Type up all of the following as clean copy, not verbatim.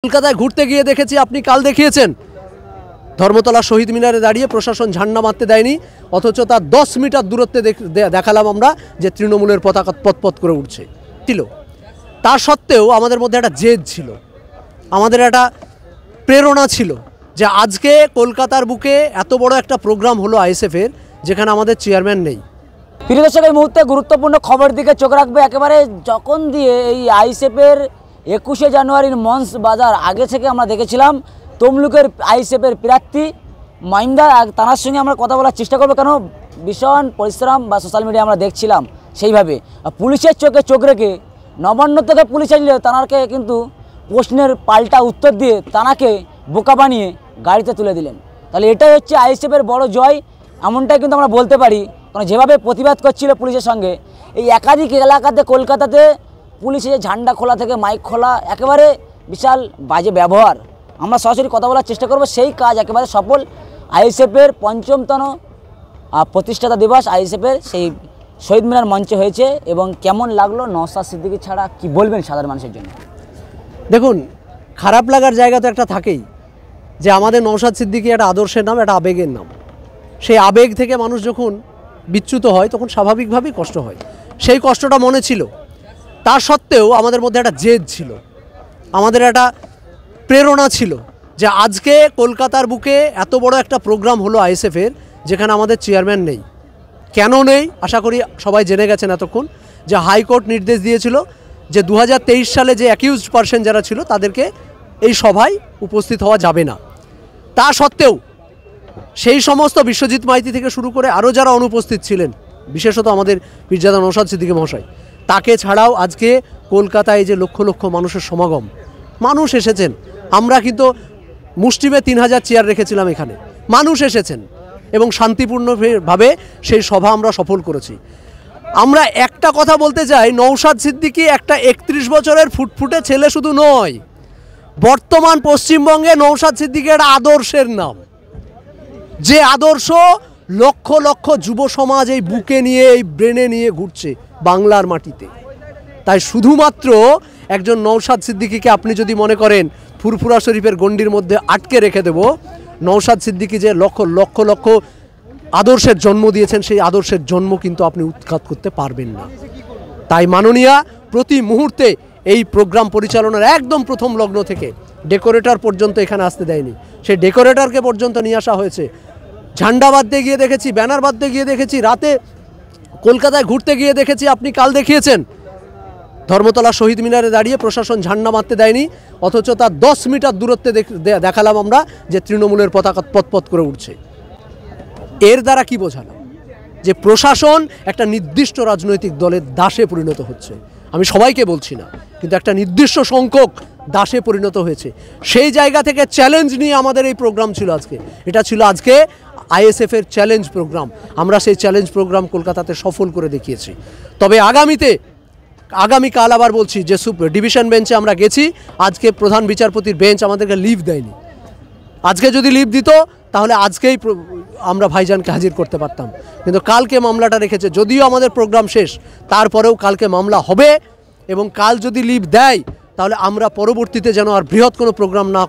কলকাতায় ঘুরতে গিয়ে দেখেছি, আপনি কাল দেখিয়েছেন ধর্মতলা শহীদ মিনারে দাঁড়িয়ে প্রশাসন ঝান্ডা মারতে দেয়নি, অথচ তার 10 মিটার দূরত্বে দেখালাম আমরা যে তৃণমূলের পতাকা পতপত করে উঠছে ছিল। তা সত্ত্বেও আমাদের মধ্যে একটা জেদ ছিল, আমাদের একটা প্রেরণা ছিল যে আজকে কলকাতার বুকে এত বড় একটা প্রোগ্রাম হলো আইএসএফের, যেখানে আমাদের চেয়ারম্যান নেই। প্রিয় দর্শক, এই মুহূর্তে গুরুত্বপূর্ণ খবর দিকে চোখ রাখবে। একেবারে যখন দিয়ে এই আইএসএফের 21শে জানুয়ারির মঞ্চ বাজার আগে থেকে আমরা দেখেছিলাম তমলুকের আইএসএফের প্রার্থী মাইন্দা, তার সঙ্গে আমরা কথা বলার চেষ্টা করবো, কেন ভীষণ পরিশ্রম বা সোশ্যাল মিডিয়া আমরা দেখছিলাম সেইভাবে পুলিশের চোখে চোখ রেখে নবান্ন থেকে পুলিশ আসলে তাঁকে কিন্তু প্রশ্নের পাল্টা উত্তর দিয়ে তাঁকে বোকা বানিয়ে গাড়িতে তুলে দিলেন। তাহলে এটাই হচ্ছে আইএসএফের বড় জয়, এমনটাই কিন্তু আমরা বলতে পারি। কারণ যেভাবে প্রতিবাদ করছিল পুলিশের সঙ্গে, এই একাধিক এলাকাতে কলকাতাতে পুলিশের ঝান্ডা খোলা থেকে মাইক খোলা, একেবারে বিশাল বাজে ব্যবহার। আমরা সরাসরি কথা বলার চেষ্টা করব, সেই কাজ একেবারে সফল। আইএসএফের ৫ম প্রতিষ্ঠাতা দিবস আইএসএফের সেই শহীদ মিনার মঞ্চে হয়েছে, এবং কেমন লাগলো নওশাদ সিদ্দিকী ছাড়া কি বলবেন সাধারণ মানুষের জন্য? দেখুন, খারাপ লাগার জায়গা তো একটা থাকেই, যে আমাদের নওশাদ সিদ্দিকী একটা আদর্শের নাম, একটা আবেগের নাম। সেই আবেগ থেকে মানুষ যখন বিচ্যুত হয় তখন স্বাভাবিকভাবেই কষ্ট হয়, সেই কষ্টটা মনে ছিল। তা সত্ত্বেও আমাদের মধ্যে একটা জেদ ছিল, আমাদের একটা প্রেরণা ছিল যে আজকে কলকাতার বুকে এত বড় একটা প্রোগ্রাম হলো আইএসএফের, যেখানে আমাদের চেয়ারম্যান নেই। কেন নেই আশা করি সবাই জেনে গেছেন এতক্ষণ, যে হাইকোর্ট নির্দেশ দিয়েছিল যে 2023 সালে যে অ্যাকিউজড পারসন যারা ছিল তাদেরকে এই সভায় উপস্থিত হওয়া যাবে না। তা সত্ত্বেও সেই সমস্ত বিশ্বজিৎ মাইতি থেকে শুরু করে আরও যারা অনুপস্থিত ছিলেন, বিশেষত আমাদের পীরজাদা নওশাদ সিদ্দিকী মহাশয়, তাকে ছাড়াও আজকে কলকাতায় যে লক্ষ লক্ষ মানুষের সমাগম, মানুষ এসেছেন। আমরা কিন্তু মুষ্টিমে 3000 চেয়ার রেখেছিলাম এখানে, মানুষ এসেছেন এবং শান্তিপূর্ণভাবে সেই সভা আমরা সফল করেছি। আমরা একটা কথা বলতে চাই, নওশাদ সিদ্দিকী একটা 31 বছরের ফুটফুটে ছেলে শুধু নয়, বর্তমান পশ্চিমবঙ্গে নওশাদ সিদ্দিকী একটা আদর্শের নাম, যে আদর্শ লক্ষ লক্ষ যুব সমাজ এই বুকে নিয়ে, এই ব্রেনে নিয়ে ঘুরছে বাংলার মাটিতে। তাই শুধুমাত্র একজন নওশাদ সিদ্দিকীকে আপনি যদি মনে করেন ফুরফুরা শরীফের গণ্ডির মধ্যে আটকে রেখে দেব, নওশাদ সিদ্দিকী যে লক্ষ লক্ষ লক্ষ আদর্শের জন্ম দিয়েছেন, সেই আদর্শের জন্ম কিন্তু আপনি উৎখাত করতে পারবেন না। তাই মাননীয়া প্রতি মুহূর্তে এই প্রোগ্রাম পরিচালনার একদম প্রথম লগ্ন থেকে ডেকোরেটর পর্যন্ত এখানে আসতে দেয়নি, সেই ডেকোরেটরকে পর্যন্ত নিয়ে আসা হয়েছে। ঝান্ডা বাঁধতে গিয়ে দেখেছি, ব্যানার বাঁধতে গিয়ে দেখেছি, রাতে কলকাতায় ঘুরতে গিয়ে দেখেছি, আপনি কাল দেখিয়েছেন ধর্মতলা শহীদ মিনারে দাঁড়িয়ে প্রশাসন ঝান্ডা মারতে দেয়নি, অথচ তার 10 মিটার দূরত্বে দেখালাম আমরা যে তৃণমূলের পতাকা পতপত করে উঠছে। এর দ্বারা কি বোঝালাম? যে প্রশাসন একটা নির্দিষ্ট রাজনৈতিক দলের দাসে পরিণত হচ্ছে। আমি সবাইকে বলছি না, কিন্তু একটা নির্দিষ্ট সংখ্যক দাসে পরিণত হয়েছে। সেই জায়গা থেকে চ্যালেঞ্জ নিয়ে আমাদের এই প্রোগ্রাম ছিল আজকে। এটা ছিল আজকে আইএসএফের চ্যালেঞ্জ প্রোগ্রাম। আমরা সেই চ্যালেঞ্জ প্রোগ্রাম কলকাতাতে সফল করে দেখিয়েছি। তবে আগামীকাল আবার বলছি যে ডিভিশন বেঞ্চে আমরা গেছি, আজকে প্রধান বিচারপতির বেঞ্চ আমাদেরকে লিভ দেয়নি। আজকে যদি লিভ দিত তাহলে আজকেই আমরা ভাইজানকে হাজির করতে পারতাম, কিন্তু কালকে মামলাটা রেখেছে। যদিও আমাদের প্রোগ্রাম শেষ, তারপরেও কালকে মামলা হবে, এবং কাল যদি লিভ দেয় তাহলে আমরা পরবর্তীতে যেন আর বৃহৎ কোনো প্রোগ্রাম না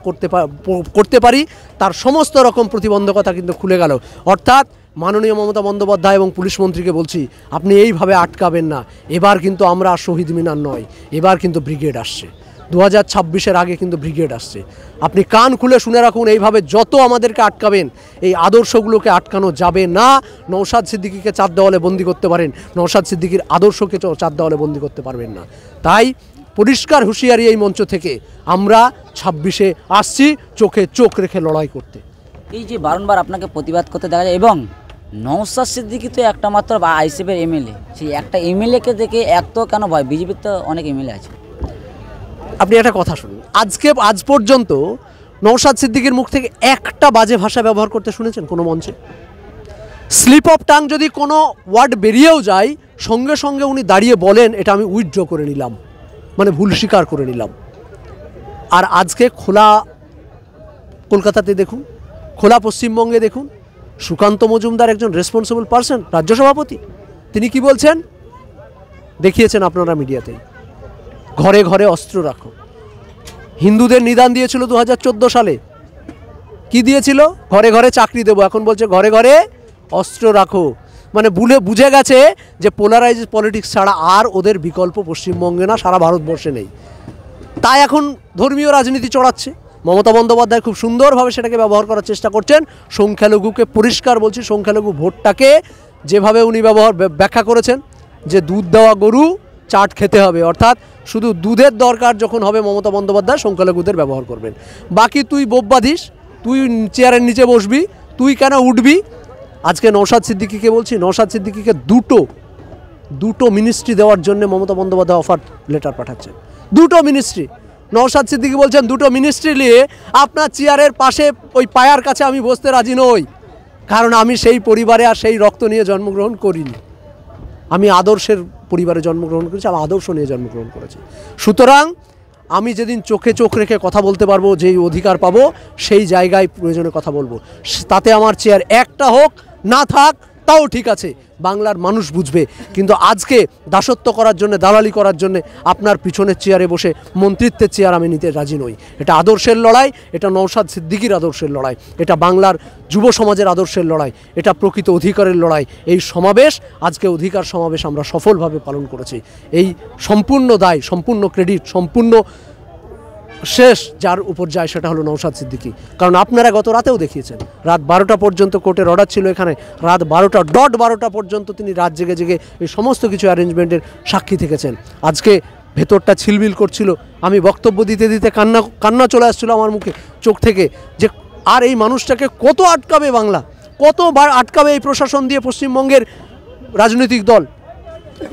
করতে পারি, তার সমস্ত রকম প্রতিবন্ধকতা কিন্তু খুলে গেল। অর্থাৎ মাননীয় মমতা বন্দ্যোপাধ্যায় এবং পুলিশ মন্ত্রীকে বলছি, আপনি এইভাবে আটকাবেন না। এবার কিন্তু আমরা শহীদ মিনার নয়, এবার কিন্তু ব্রিগেড আসছে। 2026-এর আগে কিন্তু ব্রিগেড আসছে। আপনি কান খুলে শুনে রাখুন, এইভাবে যত আমাদেরকে আটকাবেন, এই আদর্শগুলোকে আটকানো যাবে না। নওশাদ সিদ্দিকীকে 4 দেওয়ালে বন্দি করতে পারেন, নওশাদ সিদ্দিকীর আদর্শকে 4 দেওয়ালে বন্দি করতে পারবেন না। তাই পরিষ্কার হুঁশিয়ারি এই মঞ্চ থেকে, আমরা 26-এ আসছি চোখে চোখ রেখে লড়াই করতে। এই যে বারংবার আপনাকে প্রতিবাদ করতে দেখা যায়, এবং নওশাদ সিদ্দিকী তো একটা মাত্র বা আইএসএফের এমএলএ, সেই একটা এমএলএকে দেখে এত কেন ভয়? বিজেপির তো অনেক এমএলএ আছে। আপনি একটা কথা শুনুন, আজ পর্যন্ত নওশাদ সিদ্দিকীর মুখ থেকে একটা বাজে ভাষা ব্যবহার করতে শুনেছেন কোনো মঞ্চে? স্লিপ অফ টাং যদি কোনো ওয়ার্ড বেরিয়েও যায়, সঙ্গে সঙ্গে উনি দাঁড়িয়ে বলেন, এটা আমি উইথড্র করে নিলাম, মানে ভুল স্বীকার করে নিলাম। আর আজকে খোলা কলকাতাতে দেখুন, খোলা পশ্চিমবঙ্গে দেখুন, সুকান্ত মজুমদার একজন রেসপন্সিবল পারসন, রাজ্য সভাপতি, তিনি কি বলছেন দেখিয়েছেন আপনারা মিডিয়াতেই, ঘরে ঘরে অস্ত্র রাখো। হিন্দুদের নিদান দিয়েছিল 2014 সালে, কি দিয়েছিল? ঘরে ঘরে চাকরি দেবো, এখন বলছে ঘরে ঘরে অস্ত্র রাখো। মানে বুঝে গেছে যে পোলারাইজ পলিটিক্স ছাড়া আর ওদের বিকল্প পশ্চিমবঙ্গে না, সারা ভারতবর্ষে নেই। তাই এখন ধর্মীয় রাজনীতি চড়াচ্ছে। মমতা বন্দ্যোপাধ্যায় খুব সুন্দরভাবে সেটাকে ব্যবহার করার চেষ্টা করছেন। সংখ্যালঘুকে পরিষ্কার বলছি, সংখ্যালঘু ভোটটাকে যেভাবে উনি ব্যাখ্যা করেছেন যে দুধ দেওয়া গরু চাট খেতে হবে, অর্থাৎ শুধু দুধের দরকার যখন হবে মমতা বন্দ্যোপাধ্যায় সংখ্যালঘুদের ব্যবহার করবেন। বাকি তুই বোপ বাঁধিস, তুই চেয়ারের নিচে বসবি, তুই কেন উঠবি? আজকে নওশাদ সিদ্দিকীকে বলছি, নওশাদ সিদ্দিকীকে দুটো মিনিস্ট্রি দেওয়ার জন্য মমতা বন্দ্যোপাধ্যায় অফার লেটার পাঠাচ্ছেন। দুটো মিনিস্ট্রি। নওশাদ সিদ্দিকী বলছেন দুটো মিনিস্ট্রি নিয়ে আপনার চেয়ারের পাশে ওই পায়ার কাছে আমি বসতে রাজি নই, কারণ আমি সেই পরিবারে আর সেই রক্ত নিয়ে জন্মগ্রহণ করিনি। আমি আদর্শের পরিবারে জন্মগ্রহণ করেছি, আমি আদর্শ নিয়ে জন্মগ্রহণ করেছি। সুতরাং আমি যেদিন চোখে চোখ রেখে কথা বলতে পারবো, যেই অধিকার পাবো, সেই জায়গায় প্রয়োজনে কথা বলবো। তাতে আমার চেয়ার একটা হোক না থাক তাও ঠিক আছে, বাংলার মানুষ বুঝবে। কিন্তু আজকে দাসত্ব করার জন্য, দালালি করার জন্য আপনার পিছনের চেয়ারে বসে মন্ত্রিত্বের চেয়ার আমি নিতে রাজি নই। এটা আদর্শের লড়াই, এটা নওশাদ সিদ্দিকীর আদর্শের লড়াই, এটা বাংলার যুব সমাজের আদর্শের লড়াই, এটা প্রকৃত অধিকারের লড়াই। এই সমাবেশ, আজকে অধিকার সমাবেশ আমরা সফলভাবে পালন করেছি। এই সম্পূর্ণ দায়, সম্পূর্ণ ক্রেডিট, সম্পূর্ণ শেষ যার উপর যায় সেটা হলো নওশাদ সিদ্দিকী। কারণ আপনারা গত রাতেও দেখিয়েছেন, রাত 12টা পর্যন্ত কোর্টের অর্ডার ছিল এখানে, রাত 12টা পর্যন্ত তিনি রাত জেগে জেগে এই সমস্ত কিছু অ্যারেঞ্জমেন্টের সাক্ষী থেকেছেন। আজকে ভেতরটা ছিলবিল করছিল, আমি বক্তব্য দিতে দিতে কান্না চলে আসছিল আমার মুখে, চোখ থেকে, যে আর এই মানুষটাকে কত আটকাবে বাংলা, কতবার আটকাবে এই প্রশাসন দিয়ে পশ্চিমবঙ্গের রাজনৈতিক দল।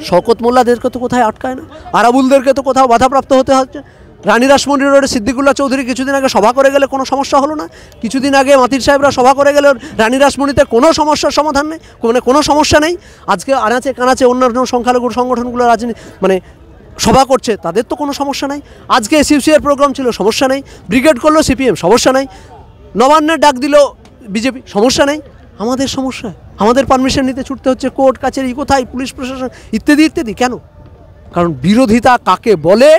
শওকত মোল্লাদেরকে তো কোথায় আটকায় না, আরাবুলদেরকে তো কোথাও বাধাপ্রাপ্ত হতে হচ্ছে। রানী রাসমণি রোডে সিদ্দিকুল্লাহ চৌধুরী কিছুদিন আগে সভা করে গেলে কোনো সমস্যা হলো না, কিছুদিন আগে মাতির সাহেবরা সভা করে গেলে রানী রাসমণিতে কোনো সমস্যার সমাধান নেই, কোনো সমস্যা নেই। আজকে আনাচে কানাচে অন্যান্য সংখ্যালঘু সংগঠনগুলো সভা করছে, তাদের তো কোনো সমস্যা নেই। আজকে সিউসিআর প্রোগ্রাম ছিল, সমস্যা নেই। ব্রিগেড করলো সিপিএম, সমস্যা নেই। নবান্নের ডাক দিল বিজেপি, সমস্যা নেই। আমাদের সমস্যা, আমাদের পারমিশন নিতে ছুটতে হচ্ছে কোর্ট কাছারি, কোথায় পুলিশ প্রশাসন ইত্যাদি ইত্যাদি। কেন? কারণ বিরোধিতা কাকে বলে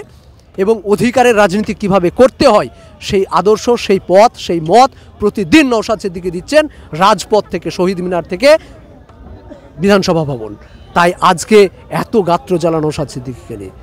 এবং অধিকারের রাজনীতি কিভাবে করতে হয় সেই আদর্শ, সেই পথ, সেই মত প্রতিদিন নওশাদ সিদ্দিকী দিচ্ছেন, রাজপথ থেকে, শহীদ মিনার থেকে বিধানসভা ভবন। তাই আজকে এত গাত্র জ্বালা নওশাদ সিদ্দিকীকে নিয়ে।